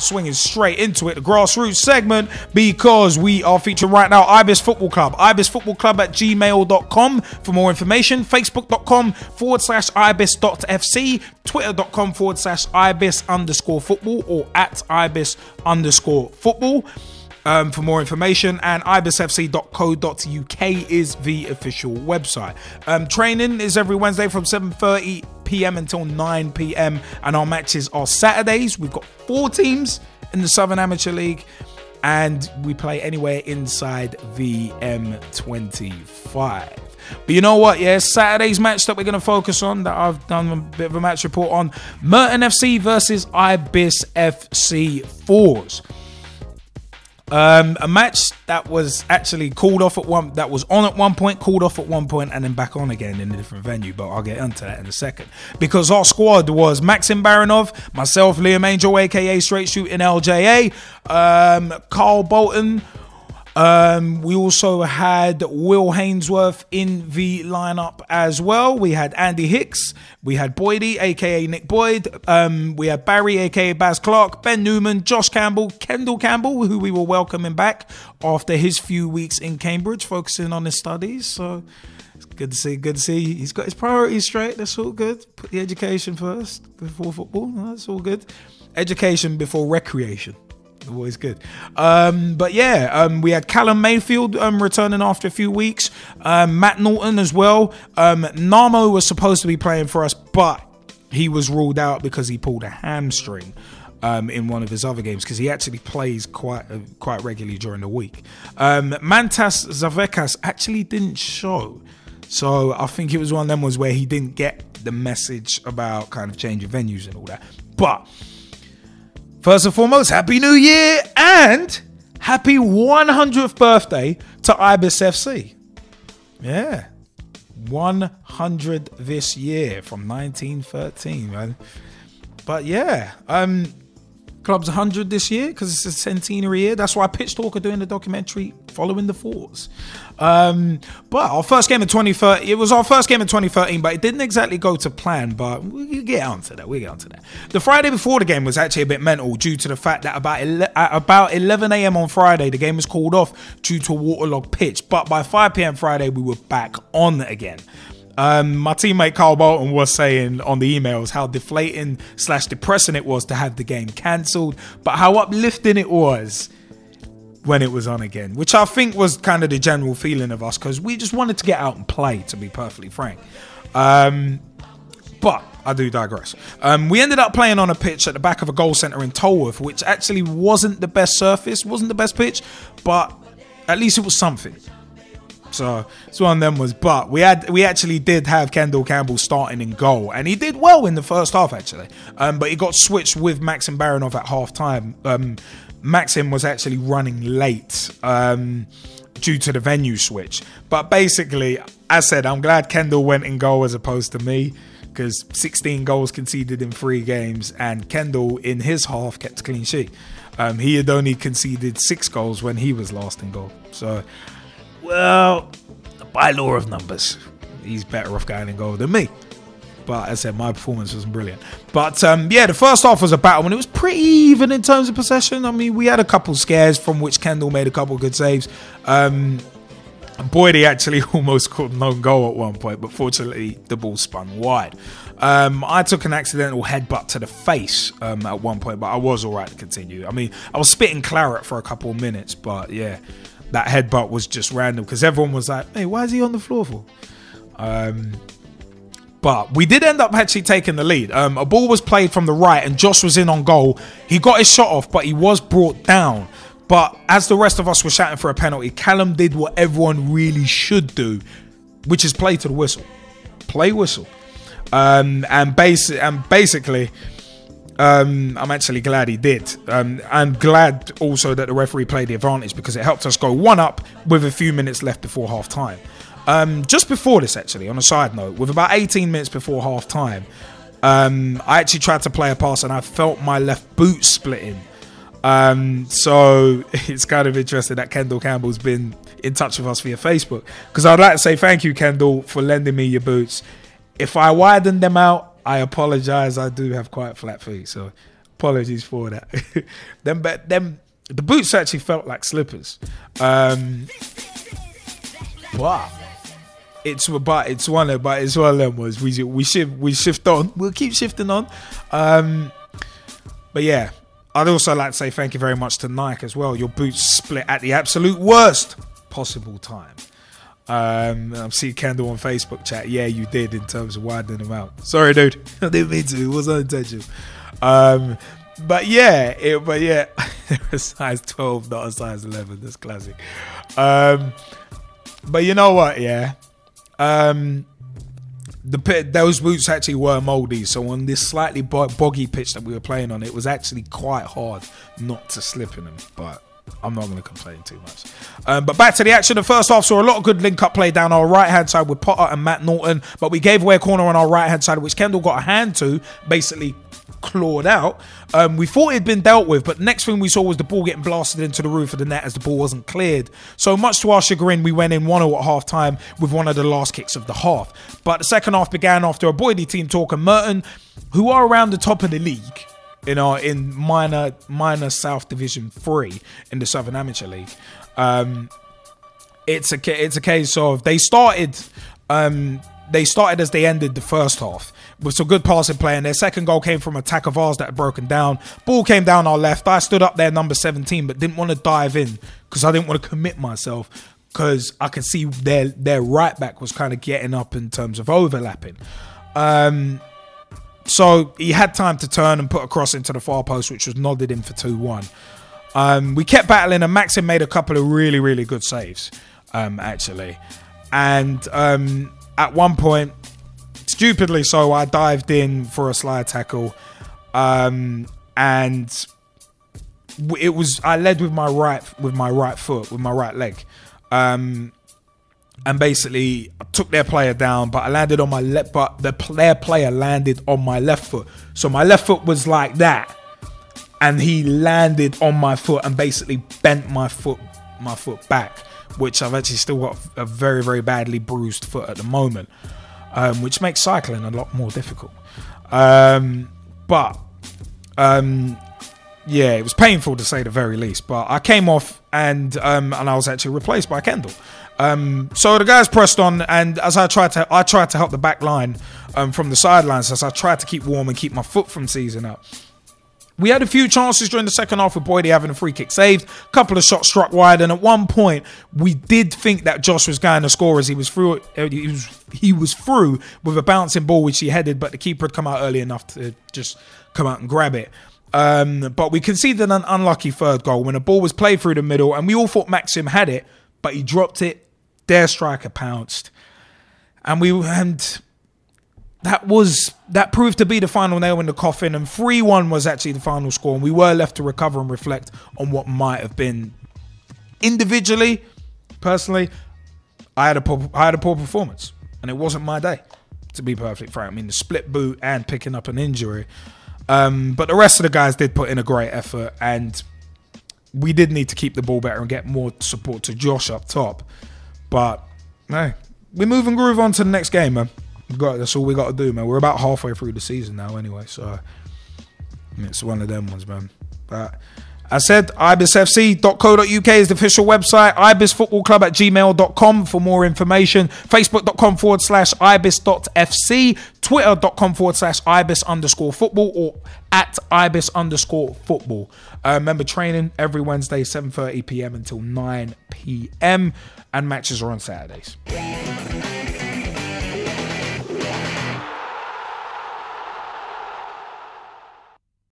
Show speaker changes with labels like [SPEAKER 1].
[SPEAKER 1] swinging straight into it, the grassroots segment, because we are featuring right now Ibis Football Club. ibisfootballclub@gmail.com for more information. Facebook.com/ibis.fc. Twitter.com/ibis_football or @ibis_football. For more information, and ibisfc.co.uk is the official website. Training is every Wednesday from 7:30 p.m. until 9 p.m. and our matches are Saturdays. We've got 4 teams in the Southern Amateur League and we play anywhere inside the M25. But you know what, yeah, Saturday's match that we're going to focus on, that I've done a bit of a match report on, Merton FC versus Ibis FC Fours. A match that was actually called off at one, that was on at one point, called off at one point, and then back on again in a different venue. But I'll get into that in a second. Because our squad was Maxim Baranov, myself, Liam Angel, aka Straight Shootin LJA, Carl Bolton. We also had Will Hainsworth in the lineup as well. We had Andy Hicks. We had Boydie, aka Nick Boyd. We had Barry, aka Baz Clark, Ben Newman, Josh Campbell, Kendall Campbell, who we were welcoming back after his few weeks in Cambridge, focusing on his studies. So it's good to see. Good to see. He's got his priorities straight. That's all good. Put the education first before football. That's all good. Education before recreation. Always good. But yeah, we had Callum Mayfield returning after a few weeks. Matt Norton as well. Namo was supposed to be playing for us, but he was ruled out because he pulled a hamstring in one of his other games, because he actually plays quite regularly during the week. Mantas Zavekas actually didn't show. So I think it was one of them ones where he didn't get the message about kind of changing venues and all that. But first and foremost, Happy New Year and happy 100th birthday to Ibis FC. Yeah, 100 this year from 1913, man. But yeah, club's 100 this year because it's a centenary year. That's why Pitch Talk are doing the documentary following the Fours. But our first game in 2013, it was our first game in 2013, but it didn't exactly go to plan, but we'll get onto that. The Friday before the game was actually a bit mental due to the fact that about 11 a.m. on Friday, the game was called off due to a waterlogged pitch. But by 5 p.m. Friday, we were back on again. My teammate Carl Bolton was saying on the emails how deflating / depressing it was to have the game cancelled, but how uplifting it was when it was on again, which I think was kind of the general feeling of us, because we just wanted to get out and play, to be perfectly frank. But I do digress. We ended up playing on a pitch at the back of a goal centre in Tolworth, which actually wasn't the best surface, wasn't the best pitch, but at least it was something. So it's one of them was, but we actually did have Kendall Campbell starting in goal, and he did well in the first half actually. But he got switched with Maxim Baranov at half time. Maxim was actually running late due to the venue switch. But basically, as I said, I'm glad Kendall went in goal as opposed to me, because 16 goals conceded in 3 games, and Kendall in his half kept a clean sheet. He had only conceded 6 goals when he was last in goal. So, well, by law of numbers, he's better off going in goal than me. But as I said, my performance wasn't brilliant. But yeah, the first half was a battle, and it was pretty even in terms of possession. I mean, we had a couple scares from which Kendall made a couple good saves. Boydie actually almost caught an own goal at one point, but fortunately the ball spun wide. I took an accidental headbutt to the face at one point, but I was all right to continue. I mean, I was spitting claret for a couple of minutes, but yeah, that headbutt was just random because everyone was like, hey, why is he on the floor for? But we did end up actually taking the lead. A ball was played from the right and Josh was in on goal. He got his shot off, but he was brought down. But as the rest of us were shouting for a penalty, Callum did what everyone really should do, which is play to the whistle. Play whistle. And basically, I'm actually glad he did. I'm glad also that the referee played the advantage, because it helped us go 1-up with a few minutes left before half time. Just before this, actually, on a side note, with about 18 minutes before half time, I actually tried to play a pass and I felt my left boot splitting. So it's kind of interesting that Kendall Campbell's been in touch with us via Facebook, because I'd like to say thank you, Kendall, for lending me your boots. If I widened them out, I apologize. I do have quite flat feet, so Apologies for that. them the boots actually felt like slippers. Wow. It's one of them was we shift on. We'll keep shifting on. But yeah, I'd also like to say thank you very much to Nike as well. Your boots split at the absolute worst possible time. I see Kendall on Facebook chat. Yeah, you did in terms of widening them out. Sorry, dude. I didn't mean to. It was unintentional. But yeah, it was size 12, not a size 11. That's classic. But you know what? Yeah. Those boots actually were mouldy, so on this slightly boggy pitch that we were playing on, it was actually quite hard not to slip in them, but I'm not going to complain too much. But back to the action. The first half saw a lot of good link-up play down our right-hand side with Potter and Matt Norton, but we gave away a corner on our right-hand side, which Kendall got a hand to, basically clawed out. We thought it had been dealt with, but the next thing we saw was the ball getting blasted into the roof of the net as the ball wasn't cleared. So much to our chagrin, we went in 1-0 at half-time with one of the last kicks of the half. But the second half began after a Boydie team talk, and Merton, who are around the top of the league, in minor South Division 3 in the Southern Amateur League. It's a case of they started as they ended the first half with some good passing play, and their second goal came from an attack of ours that had broken down. Ball came down our left. I stood up there, number 17, but didn't want to dive in because I didn't want to commit myself, because I could see their right back was kind of getting up in terms of overlapping. So he had time to turn and put a cross into the far post, which was nodded in for 2-1. We kept battling, and Maxim made a couple of really, really good saves, actually. And at one point, stupidly so, I dived in for a slide tackle, and I led with my right foot, with my right leg. And basically I took their player down, but I landed on my left, but their player landed on my left foot. So my left foot was like that, and he landed on my foot and basically bent my foot back, which I've actually still got a very, very badly bruised foot at the moment, which makes cycling a lot more difficult. Yeah, it was painful to say the very least, but I came off and I was actually replaced by Kendall. So the guys pressed on, and as I tried to help the back line from the sidelines, as I tried to keep warm and keep my foot from seizing up. We had a few chances during the second half with Boydie having a free kick saved, a couple of shots struck wide, and at one point we did think that Josh was going to score as he was through. He was through with a bouncing ball which he headed, but the keeper had come out early enough to just come out and grab it. But we conceded an unlucky third goal when a ball was played through the middle, and we all thought Maxim had it, but he dropped it. Their striker pounced, and that proved to be the final nail in the coffin, and 3-1 was actually the final score, and we were left to recover and reflect on what might have been. Individually, personally, I had a poor performance, and it wasn't my day, to be perfectly frank. I mean, the split boot and picking up an injury, but the rest of the guys did put in a great effort, and we did need to keep the ball better and get more support to Josh up top. But hey, we move and groove on to the next game, man. That's all we got to do, man. We're about halfway through the season now anyway, so it's one of them ones, man. But I said, ibisfc.co.uk is the official website. ibisfootballclub@gmail.com for more information. Facebook.com/ibis.fc. Twitter.com/ibis_football or @ibis_football. Remember, training every Wednesday, 7:30 p.m. until 9 p.m. and matches are on Saturdays.